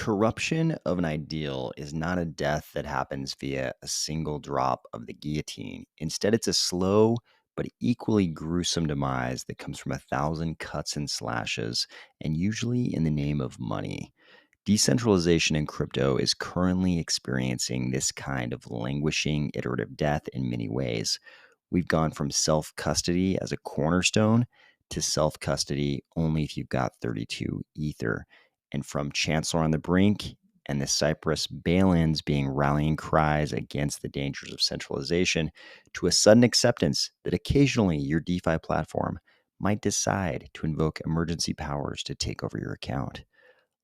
Corruption of an ideal is not a death that happens via a single drop of the guillotine. Instead, it's a slow but equally gruesome demise that comes from 1,000 cuts and slashes, and usually in the name of money. Decentralization in crypto is currently experiencing this kind of languishing iterative death in many ways. We've gone from self custody as a cornerstone to self custody only if you've got 32 Ether, and from Chancellor on the brink and the Cyprus Bailins being rallying cries against the dangers of centralization to a sudden acceptance that occasionally your DeFi platform might decide to invoke emergency powers to take over your account.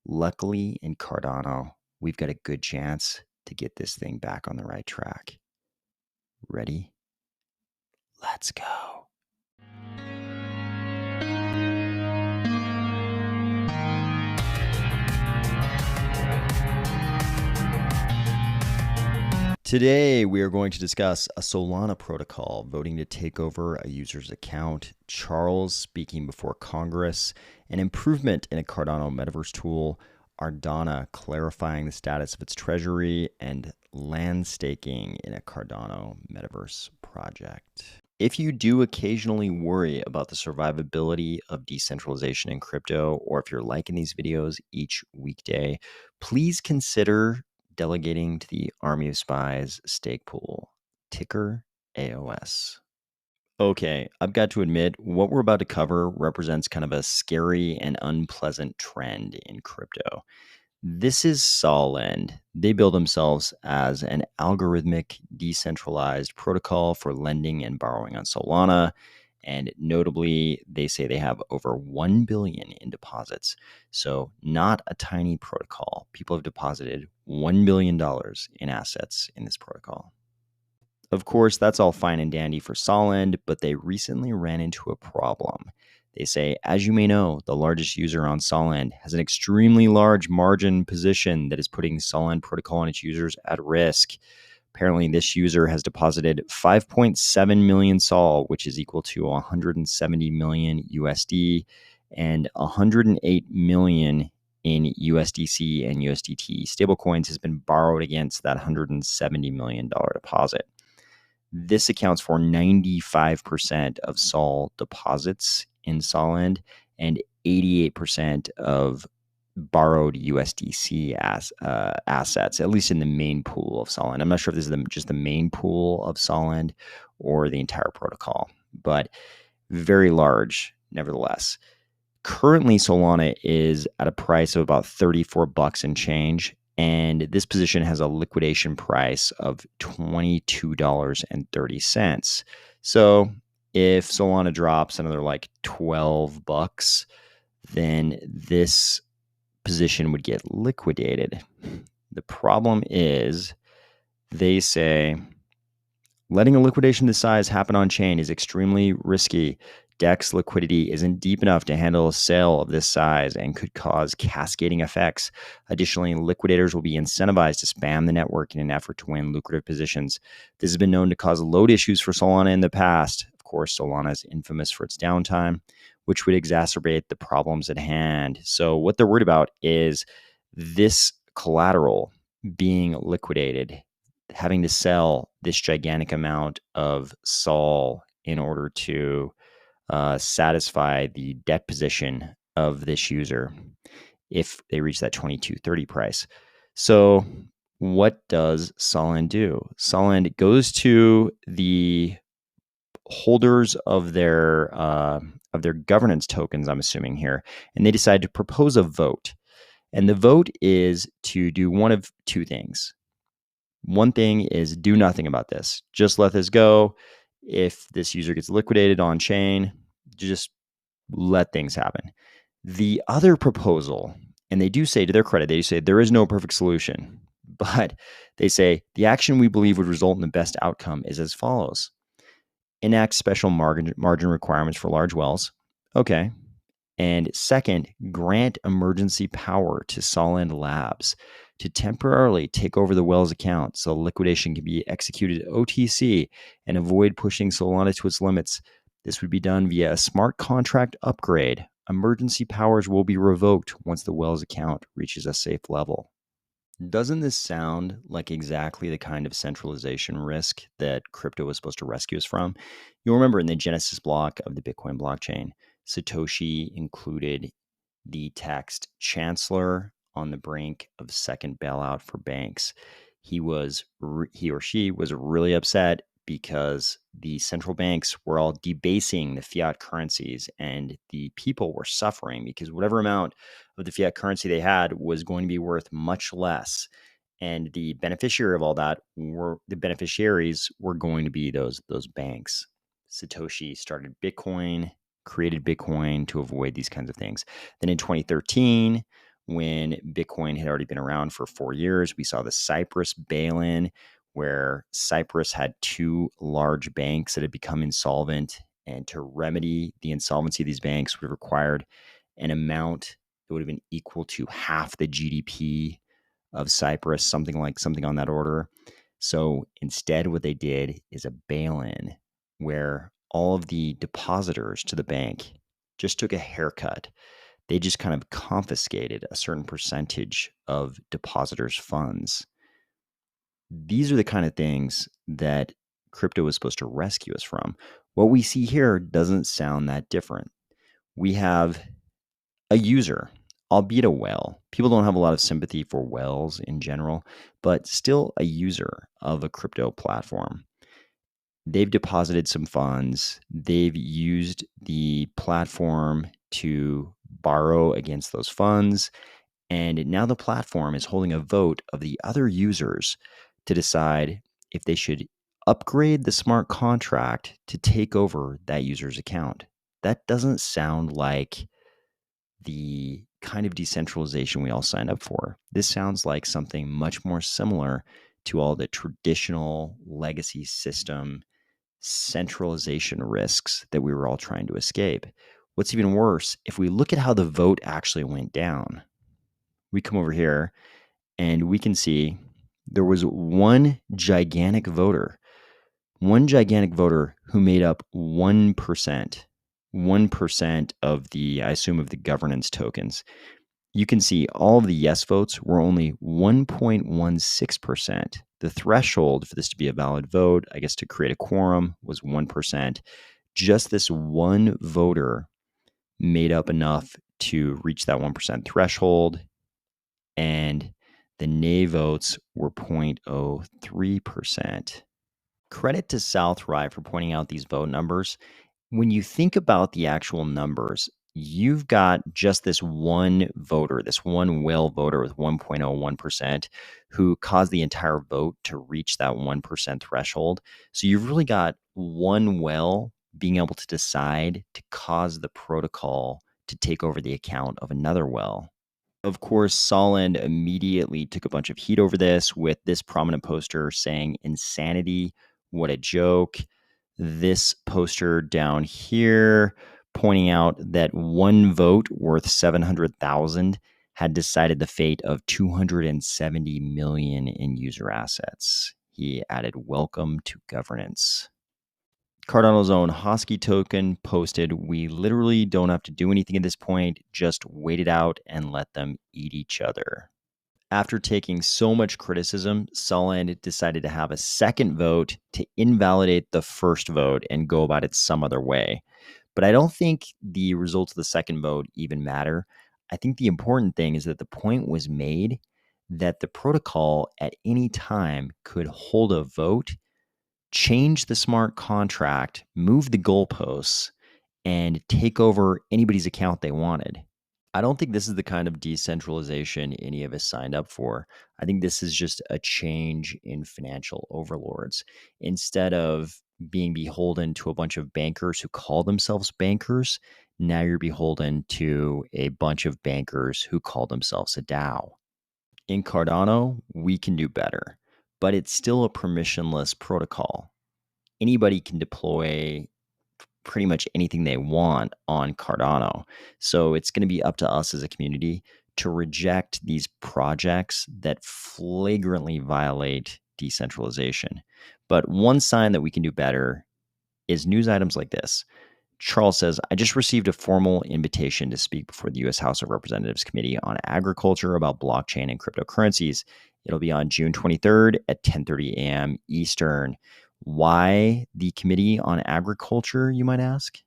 Luckily, in Cardano, we've got a good chance to get this thing back on the right track. Ready? Let's go. Today, we are going to discuss a Solana protocol voting to take over a user's account, Charles speaking before Congress, an improvement in a Cardano Metaverse tool, Ardana clarifying the status of its treasury, and land staking in a Cardano Metaverse project. If you do occasionally worry about the survivability of decentralization in crypto, or if you're liking these videos each weekday, please consider delegating to the Army of Spies stake pool, ticker AOS. Okay, I've got to admit, what we're about to cover represents kind of a scary and unpleasant trend in crypto. This is Solend. They build themselves as an algorithmic decentralized protocol for lending and borrowing on Solana. And notably, they say they have over 1 billion in deposits. So not a tiny protocol. People have deposited $1 billion in assets in this protocol. Of course, that's all fine and dandy for Solend, but they recently ran into a problem. They say, as you may know, the largest user on Solend has an extremely large margin position that is putting Solend protocol and its users at risk. Apparently, this user has deposited 5.7 million Sol, which is equal to 170 million USD, and 108 million in USDC and USDT. Stablecoins has been borrowed against that $170 million deposit. This accounts for 95% of Sol deposits in Solend and 88% of borrowed USDC assets, at least in the main pool of Solend. I'm not sure if this is just the main pool of Solend or the entire protocol, but very large nevertheless. Currently, Solana is at a price of about $34 and change, and this position has a liquidation price of $22.30. So if Solana drops another like $12, then this position would get liquidated. The problem is, they say, letting a liquidation this size happen on chain is extremely risky. DEX liquidity isn't deep enough to handle a sale of this size and could cause cascading effects. Additionally, liquidators will be incentivized to spam the network in an effort to win lucrative positions. This has been known to cause load issues for Solana in the past. Of course, Solana is infamous for its downtime, which would exacerbate the problems at hand. So what they're worried about is this collateral being liquidated, having to sell this gigantic amount of Sol in order to satisfy the debt position of this user if they reach that 22.30 price. So what does Solend do? Solend goes to the holders of their governance tokens, I'm assuming here, and they decide to propose a vote. And the vote is to do one of two things. One thing is do nothing about this. Just let this go. If this user gets liquidated on chain, just let things happen. The other proposal, and they do say, to their credit, they say there is no perfect solution, but they say the action we believe would result in the best outcome is as follows. Enact special margin requirements for large wells. Okay. And second, grant emergency power to Solend Labs to temporarily take over the Wells account so liquidation can be executed OTC and avoid pushing Solana to its limits. This would be done via a smart contract upgrade emergency powers will be revoked once the whale's account reaches a safe level. Doesn't this sound like exactly the kind of centralization risk that crypto was supposed to rescue us from? You'll remember in the Genesis block of the Bitcoin blockchain, Satoshi included the text Chancellor on the brink of second bailout for banks. He or she was really upset because the central banks were all debasing the fiat currencies and the people were suffering because whatever amount of the fiat currency they had was going to be worth much less. And the beneficiary of all that were the beneficiaries were going to be those banks. Satoshi started Bitcoin, created Bitcoin to avoid these kinds of things. Then in 2013, when Bitcoin had already been around for 4 years, we saw the Cyprus Bailin, where Cyprus had two large banks that had become insolvent. And to remedy the insolvency of these banks would have required an amount that would have been equal to half the GDP of Cyprus, something on that order. So instead, what they did is a bail-in where all of the depositors to the bank just took a haircut. They just kind of confiscated a certain percentage of depositors' funds. These are the kind of things that crypto was supposed to rescue us from. What we see here doesn't sound that different. We have a user, albeit a whale. People don't have a lot of sympathy for whales in general, but still a user of a crypto platform. They've deposited some funds. They've used the platform to borrow against those funds. And now the platform is holding a vote of the other users to decide if they should upgrade the smart contract to take over that user's account. That doesn't sound like the kind of decentralization we all signed up for. This sounds like something much more similar to all the traditional legacy system centralization risks that we were all trying to escape. What's even worse, if we look at how the vote actually went down, we come over here and we can see there was one gigantic voter who made up 1% of the, I assume, of the governance tokens. You can see all of the yes votes were only 1.16%. The threshold for this to be a valid vote, I guess to create a quorum, was 1%. Just this one voter made up enough to reach that 1% threshold, and the nay votes were 0.03%. Credit to Southrive for pointing out these vote numbers. When you think about the actual numbers, you've got just this one voter, this one whale voter with 1.01% who caused the entire vote to reach that 1% threshold. So you've really got one whale being able to decide to cause the protocol to take over the account of another whale. Of course, Solend immediately took a bunch of heat over this with this prominent poster saying, "Insanity, what a joke." This poster down here pointing out that one vote worth 700,000 had decided the fate of 270 million in user assets. He added, "Welcome to governance." Cardano's own Hosky token posted, "We literally don't have to do anything at this point, just wait it out and let them eat each other." After taking so much criticism, Solend decided to have a second vote to invalidate the first vote and go about it some other way. But I don't think the results of the second vote even matter. I think the important thing is that the point was made that the protocol at any time could hold a vote, change the smart contract, move the goalposts, and take over anybody's account they wanted. I don't think this is the kind of decentralization any of us signed up for. I think this is just a change in financial overlords. Instead of being beholden to a bunch of bankers who call themselves bankers, now you're beholden to a bunch of bankers who call themselves a DAO. In Cardano, we can do better, but it's still a permissionless protocol. Anybody can deploy pretty much anything they want on Cardano. So it's going to be up to us as a community to reject these projects that flagrantly violate decentralization. But one sign that we can do better is news items like this. Charles says, I just received a formal invitation to speak before the U.S. House of Representatives Committee on Agriculture about blockchain and cryptocurrencies. It'll be on June 23rd at 10:30 a.m. Eastern. Why the Committee on Agriculture, you might ask?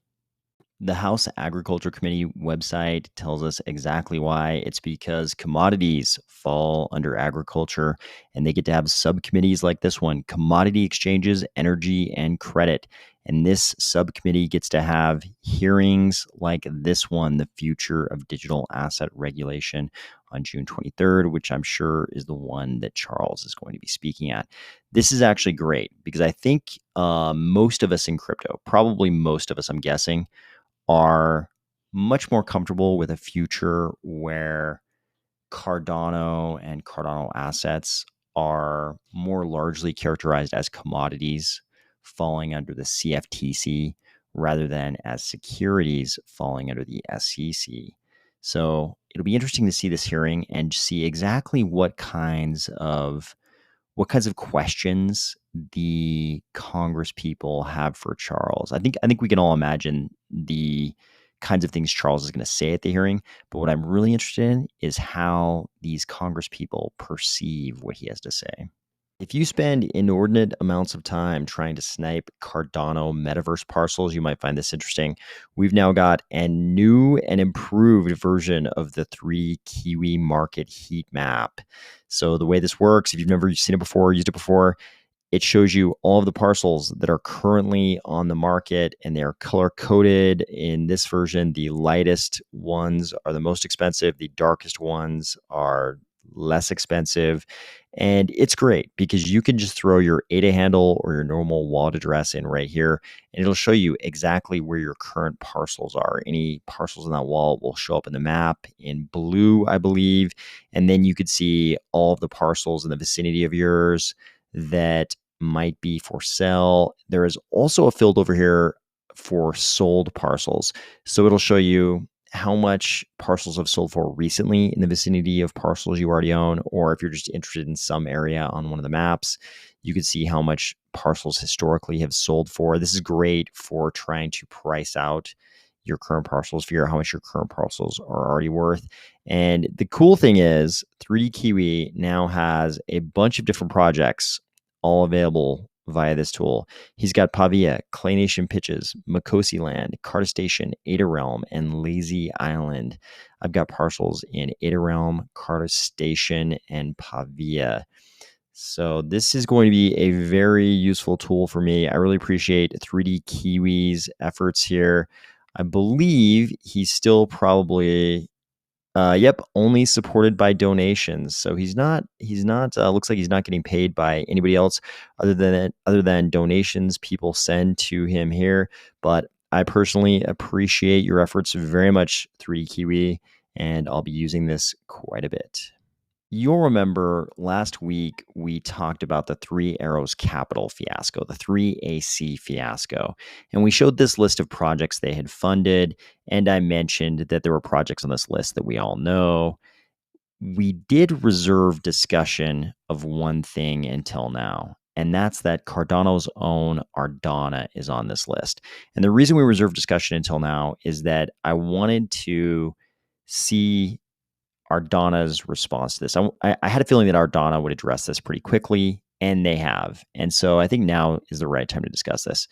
The House Agriculture Committee website tells us exactly why. It's because commodities fall under agriculture and they get to have subcommittees like this one: commodity exchanges, energy, and credit. And this subcommittee gets to have hearings like this one, the future of digital asset regulation, on June 23rd, which I'm sure is the one that Charles is going to be speaking at. This is actually great because I think most of us in crypto, probably most of us, I'm guessing, are much more comfortable with a future where Cardano and Cardano assets are more largely characterized as commodities falling under the CFTC rather than as securities falling under the SEC. So it'll be interesting to see this hearing and see exactly what kinds of questions the Congress people have for Charles. I think we can all imagine the kinds of things Charles is going to say at the hearing, but what I'm really interested in is how these Congress people perceive what he has to say. If you spend inordinate amounts of time trying to snipe Cardano Metaverse parcels, you might find this interesting. We've now got a new and improved version of the 3Kiwi market heat map. So the way this works, if you've never seen it before, used it before, it shows you all of the parcels that are currently on the market, and they are color coded. In this version, the lightest ones are the most expensive, the darkest ones are less expensive. And it's great because you can just throw your ADA handle or your normal wallet address in right here, and it'll show you exactly where your current parcels are. Any parcels in that wallet will show up in the map in blue, I believe. And then you could see all of the parcels in the vicinity of yours that might be for sale. There is also a field over here for sold parcels. So it'll show you how much parcels have sold for recently in the vicinity of parcels you already own, or if you're just interested in some area on one of the maps, you can see how much parcels historically have sold for. This is great for trying to price out your current parcels, figure out how much your current parcels are already worth. And the cool thing is 3D Kiwi now has a bunch of different projects all available via this tool. He's got Pavia, Clay Nation Pitches, Makosi Land, Carta Station, Ada Realm, and Lazy Island. I've got parcels in Ada Realm, Carta Station, and Pavia. So this is going to be a very useful tool for me. I really appreciate 3D Kiwi's efforts here. I believe he's still probably only supported by donations. So he's not looks like he's not getting paid by anybody else other than donations people send to him here. But I personally appreciate your efforts very much, 3D Kiwi, and I'll be using this quite a bit. You'll remember last week we talked about the Three Arrows Capital fiasco, the 3AC fiasco, and we showed this list of projects they had funded, and I mentioned that there were projects on this list that we all know. We did reserve discussion of one thing until now, and that's that Cardano's own Ardana is on this list. And the reason we reserved discussion until now is that I wanted to see Ardana's response to this. I had a feeling that Ardana would address this pretty quickly, and they have. And so I think now is the right time to discuss this.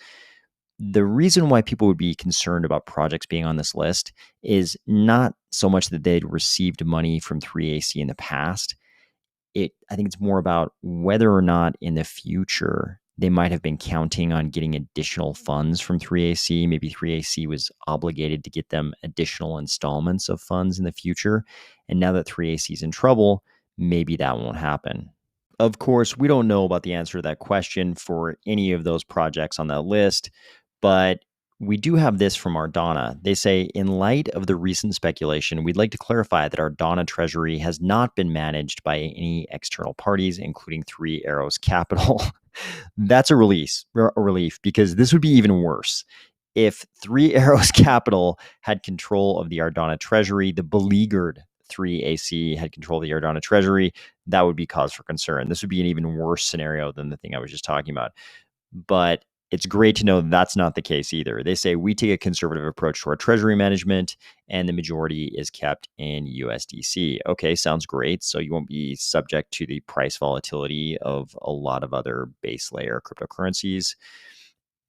The reason why people would be concerned about projects being on this list is not so much that they'd received money from 3AC in the past. I think it's more about whether or not in the future they might have been counting on getting additional funds from 3AC. Maybe 3AC was obligated to get them additional installments of funds in the future. And now that 3AC is in trouble, maybe that won't happen. Of course, we don't know about the answer to that question for any of those projects on that list, but we do have this from Ardana. They say, in light of the recent speculation, we'd like to clarify that Ardana Treasury has not been managed by any external parties, including Three Arrows Capital. That's a relief, because this would be even worse. If Three Arrows Capital had control of the Ardana Treasury, the beleaguered 3AC had control of the Ardana Treasury, that would be cause for concern. This would be an even worse scenario than the thing I was just talking about. But it's great to know that's not the case either. They say we take a conservative approach to our treasury management and the majority is kept in USDC. Okay, sounds great. So you won't be subject to the price volatility of a lot of other base layer cryptocurrencies.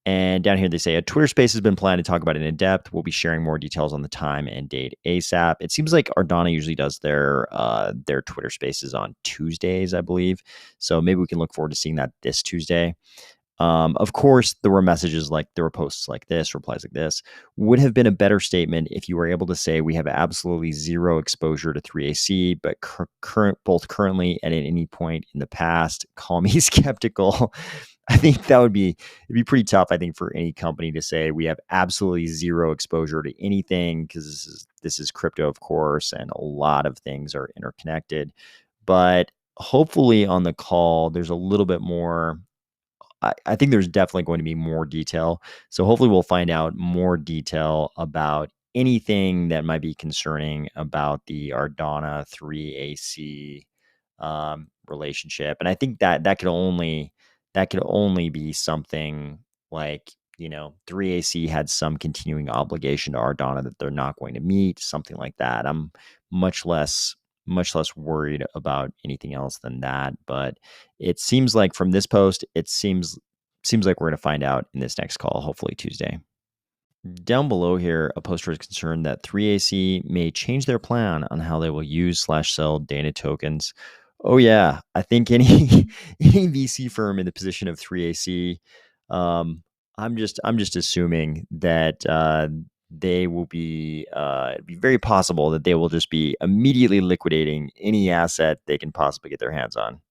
And down here, they say a Twitter space has been planned to talk about it in depth. We'll be sharing more details on the time and date ASAP. It seems like Ardana usually does their Twitter spaces on Tuesdays, I believe. So maybe we can look forward to seeing that this Tuesday. Of course, there were messages like there were posts like this, replies like this. Would have been a better statement if you were able to say we have absolutely zero exposure to 3AC, but both currently and at any point in the past. Call me skeptical. I think that it'd be pretty tough. I think for any company to say we have absolutely zero exposure to anything because this is crypto, of course, and a lot of things are interconnected. But hopefully on the call, there's a little bit more. I think there's definitely going to be more detail. So hopefully we'll find out more detail about anything that might be concerning about the Ardana 3AC relationship. And I think that could only be something like, 3AC had some continuing obligation to Ardana that they're not going to meet, something like that. I'm much less much less worried about anything else than that. But it seems like from this post, it seems like we're going to find out in this next call, hopefully Tuesday. Down below here, a poster is concerned that 3AC may change their plan on how they will use/sell Dana tokens. Oh yeah, I think any any VC firm in the position of 3AC, I'm just assuming that they will be it'd be very possible that they will just be immediately liquidating any asset they can possibly get their hands on.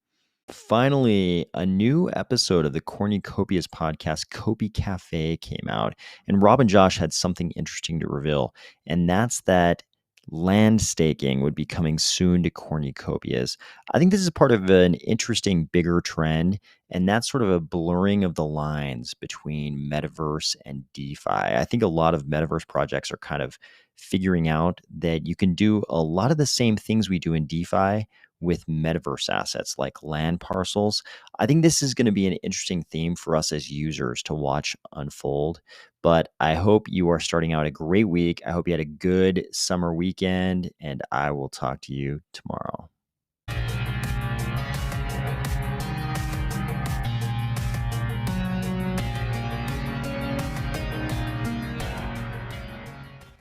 Finally, a new episode of the Cornucopias podcast, Kopi Cafe, came out, and Rob and Josh had something interesting to reveal, and that's that land staking would be coming soon to Cornucopias. I think this is part of an interesting, bigger trend, and that's sort of a blurring of the lines between Metaverse and DeFi. I think a lot of Metaverse projects are kind of figuring out that you can do a lot of the same things we do in DeFi with metaverse assets like land parcels. I think this is going to be an interesting theme for us as users to watch unfold. But I hope you are starting out a great week. I hope you had a good summer weekend, and I will talk to you tomorrow.